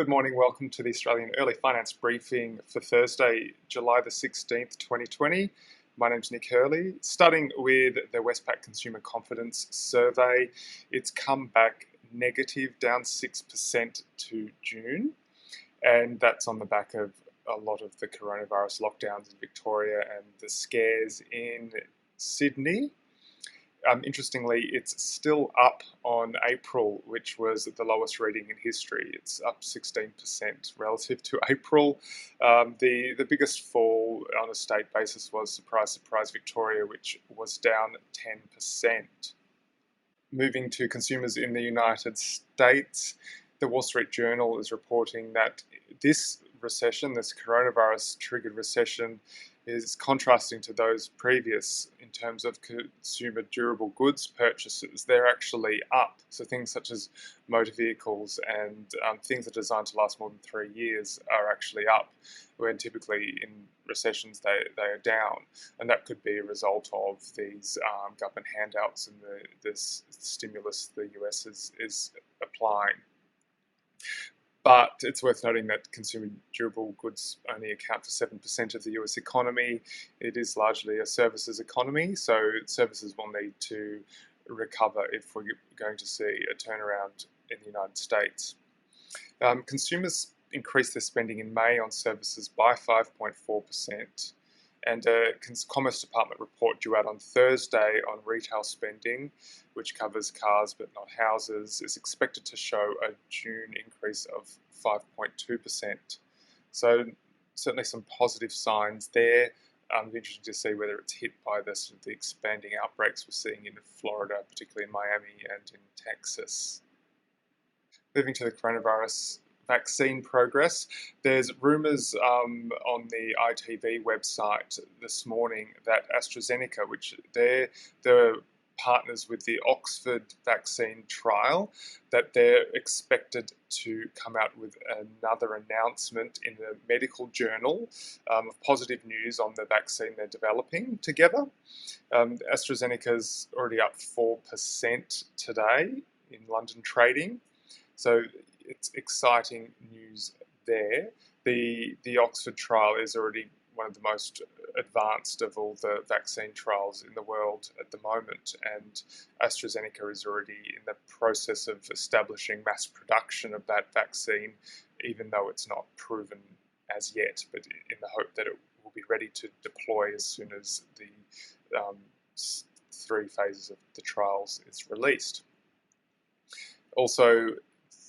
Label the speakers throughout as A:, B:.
A: Good morning, welcome to the Australian Early Finance Briefing for Thursday, July the 16th, 2020. My name's Nick Hurley. Starting with the Westpac Consumer Confidence Survey, it's come back negative, down 6% to June, and that's on the back of a lot of the coronavirus lockdowns in Victoria and the scares in Sydney. Interestingly, it's still up on April, which was the lowest reading in history. It's up 16% relative to April. The biggest fall on a state basis was, surprise, surprise, Victoria, which was down 10%. Moving to consumers in the United States, the Wall Street Journal is reporting that this recession, this coronavirus-triggered recession, is contrasting to those previous in terms of consumer durable goods purchases. They're actually up. So things such as motor vehicles and things that are designed to last more than 3 years are actually up, when typically in recessions they are down. And that could be a result of these government handouts and the stimulus the US is applying. But it's worth noting that consumer durable goods only account for 7% of the US economy. It is largely a services economy, so services will need to recover if we're going to see a turnaround in the United States. Consumers increased their spending in May on services by 5.4%. And a Commerce Department report due out on Thursday on retail spending, which covers cars but not houses, is expected to show a June increase of 5.2%. So certainly some positive signs there. It'll be interesting to see whether it's hit by the expanding outbreaks we're seeing in Florida, particularly in Miami and in Texas. Moving to the coronavirus vaccine progress, there's rumours on the ITV website this morning that AstraZeneca, which they're the partners with the Oxford vaccine trial, that they're expected to come out with another announcement in a medical journal of positive news on the vaccine they're developing together. AstraZeneca's already up 4% today in London trading, so it's exciting news there. The Oxford trial is already one of the most advanced of all the vaccine trials in the world at the moment, and AstraZeneca is already in the process of establishing mass production of that vaccine, even though it's not proven as yet, but in the hope that it will be ready to deploy as soon as the 3 phases of the trials is released. Also,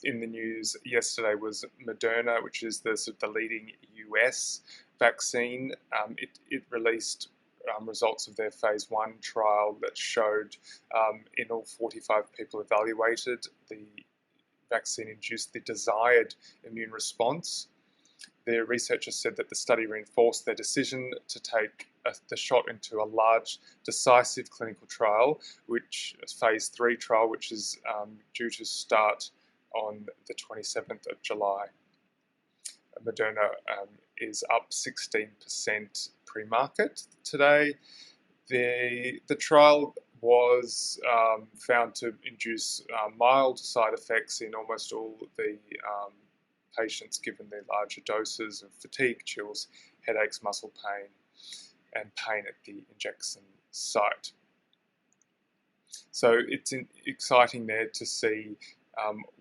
A: in the news yesterday was Moderna, which is the leading US vaccine. It released results of their phase 1 trial that showed in all 45 people evaluated, the vaccine induced the desired immune response. The researchers said that the study reinforced their decision to take the shot into a large, decisive clinical trial, which phase 3 trial, which is due to start on the 27th of July. Moderna is up 16% pre-market today. The trial was found to induce mild side effects in almost all the patients given their larger doses of fatigue, chills, headaches, muscle pain, and pain at the injection site. So it's exciting there to see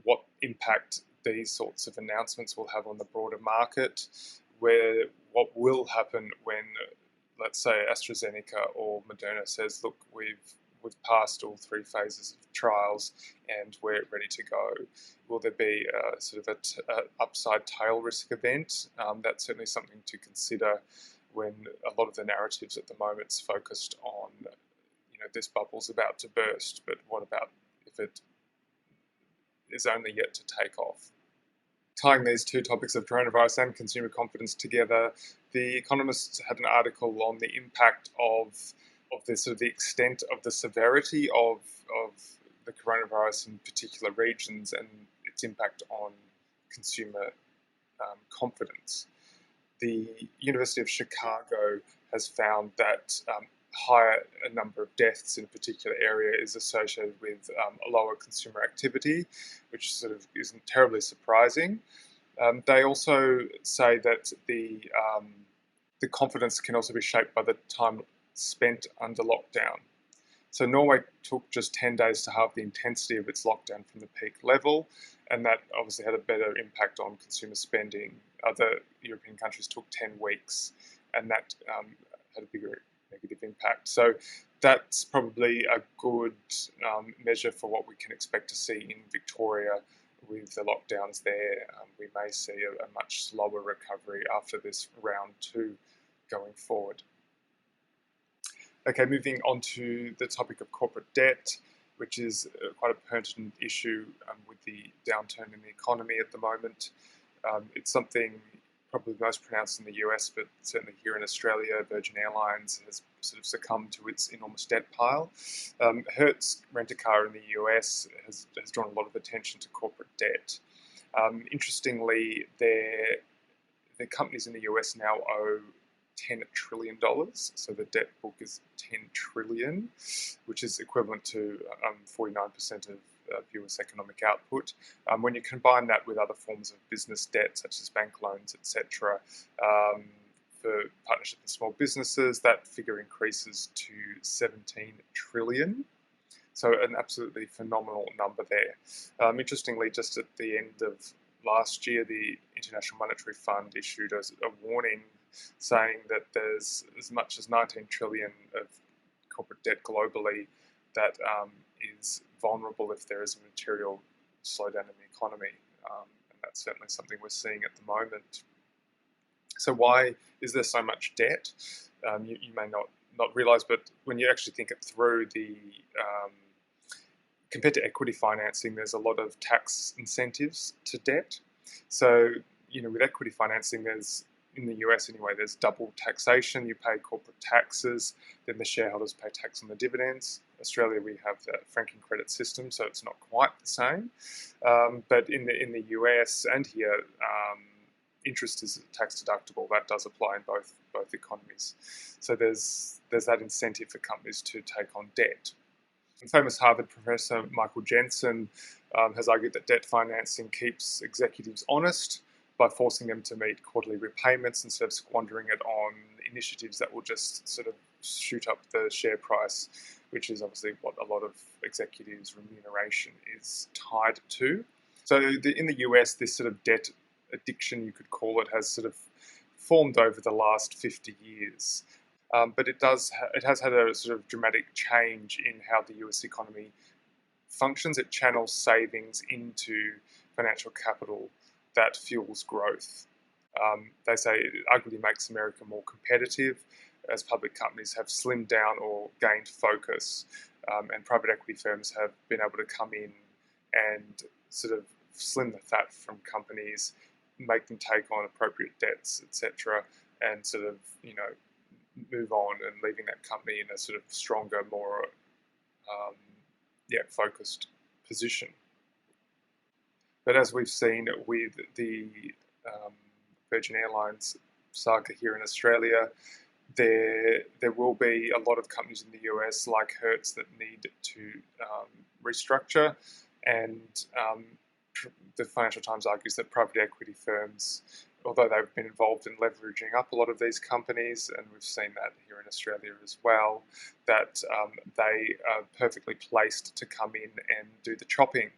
A: what impact these sorts of announcements will have on the broader market, where what will happen when, let's say, AstraZeneca or Moderna says, look, we've passed all 3 phases of trials and we're ready to go. Will there be a upside tail risk event? That's certainly something to consider when a lot of the narratives at the moment is focused on, this bubble's about to burst, but what about if it is only yet to take off? Tying these two topics of coronavirus and consumer confidence together, The Economist had an article on the impact of the extent of the severity of the coronavirus in particular regions and its impact on consumer confidence. The University of Chicago has found that higher number of deaths in a particular area is associated with a lower consumer activity, which isn't terribly surprising. They also say that the confidence can also be shaped by the time spent under lockdown. So Norway took just 10 days to halve the intensity of its lockdown from the peak level, and that obviously had a better impact on consumer spending. Other European countries took 10 weeks, and that had a bigger negative impact. So that's probably a good measure for what we can expect to see in Victoria with the lockdowns there. We may see a much slower recovery after this round two going forward. Okay, moving on to the topic of corporate debt, which is quite a pertinent issue with the downturn in the economy at the moment. It's something probably most pronounced in the US, but certainly here in Australia, Virgin Airlines has sort of succumbed to its enormous debt pile. Hertz Rent-A-Car in the US has drawn a lot of attention to corporate debt. Interestingly, the companies in the US now owe $10 trillion. So the debt book is 10 trillion, which is equivalent to 49% of US economic output. When you combine that with other forms of business debt, such as bank loans, etc., for partnership and small businesses, that figure increases to 17 trillion. So an absolutely phenomenal number there. Interestingly, just at the end of last year, the International Monetary Fund issued a warning saying that there's as much as 19 trillion of corporate debt globally that is vulnerable if there is a material slowdown in the economy. And that's certainly something we're seeing at the moment. So why is there so much debt? You may not realize, but when you actually think it through, compared to equity financing, there's a lot of tax incentives to debt. So, with equity financing, in the US anyway, there's double taxation. You pay corporate taxes, then the shareholders pay tax on the dividends. Australia, we have the franking credit system, so it's not quite the same. But in the US and here, interest is tax deductible. That does apply in both economies. So there's that incentive for companies to take on debt. Famous Harvard professor Michael Jensen has argued that debt financing keeps executives honest by forcing them to meet quarterly repayments instead of squandering it on initiatives that will just sort of shoot up the share price, which is obviously what a lot of executives' remuneration is tied to. So in the US, this sort of debt addiction, you could call it, has sort of formed over the last 50 years. But it has had a sort of dramatic change in how the US economy functions. It channels savings into financial capital that fuels growth. They say it arguably makes America more competitive as public companies have slimmed down or gained focus, and private equity firms have been able to come in and sort of slim the fat from companies, make them take on appropriate debts, etc., and sort of move on and leaving that company in a sort of stronger, more focused position. But as we've seen with the Virgin Airlines saga here in Australia, there will be a lot of companies in the US like Hertz that need to restructure, and the Financial Times argues that private equity firms, although they've been involved in leveraging up a lot of these companies, and we've seen that here in Australia as well, that they are perfectly placed to come in and do the chopping.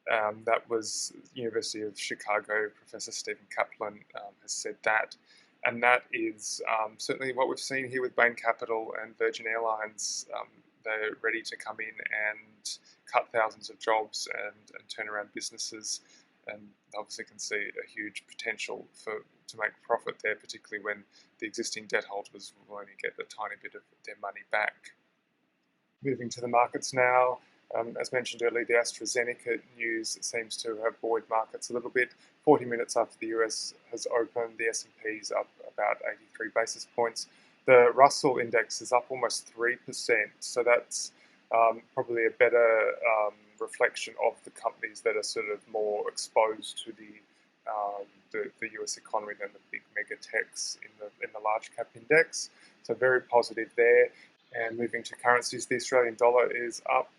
A: That was University of Chicago Professor Stephen Kaplan has said that, and that is certainly what we've seen here with Bain Capital and Virgin Airlines. They're ready to come in and cut thousands of jobs and turn around businesses, and obviously can see a huge potential to make profit there, particularly when the existing debt holders will only get a tiny bit of their money back. Moving to the markets now. As mentioned earlier, the AstraZeneca news seems to have buoyed markets a little bit. 40 minutes after the US has opened, the S&P is up about 83 basis points. The Russell index is up almost 3%, so that's probably a better reflection of the companies that are sort of more exposed to the US economy than the big mega techs in the large cap index. So very positive there. And moving to currencies, the Australian dollar is up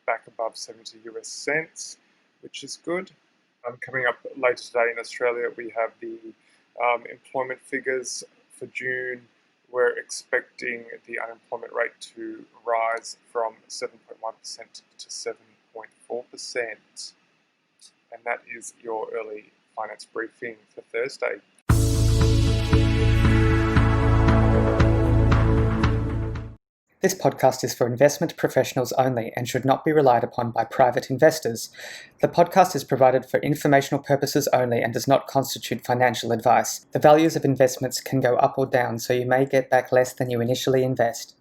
A: back above 70 US cents, which is good. Coming up later today in Australia, we have the employment figures for June. We're expecting the unemployment rate to rise from 7.1% to 7.4%. And that is your early finance briefing for Thursday.
B: This podcast is for investment professionals only and should not be relied upon by private investors. The podcast is provided for informational purposes only and does not constitute financial advice. The values of investments can go up or down, so you may get back less than you initially invest.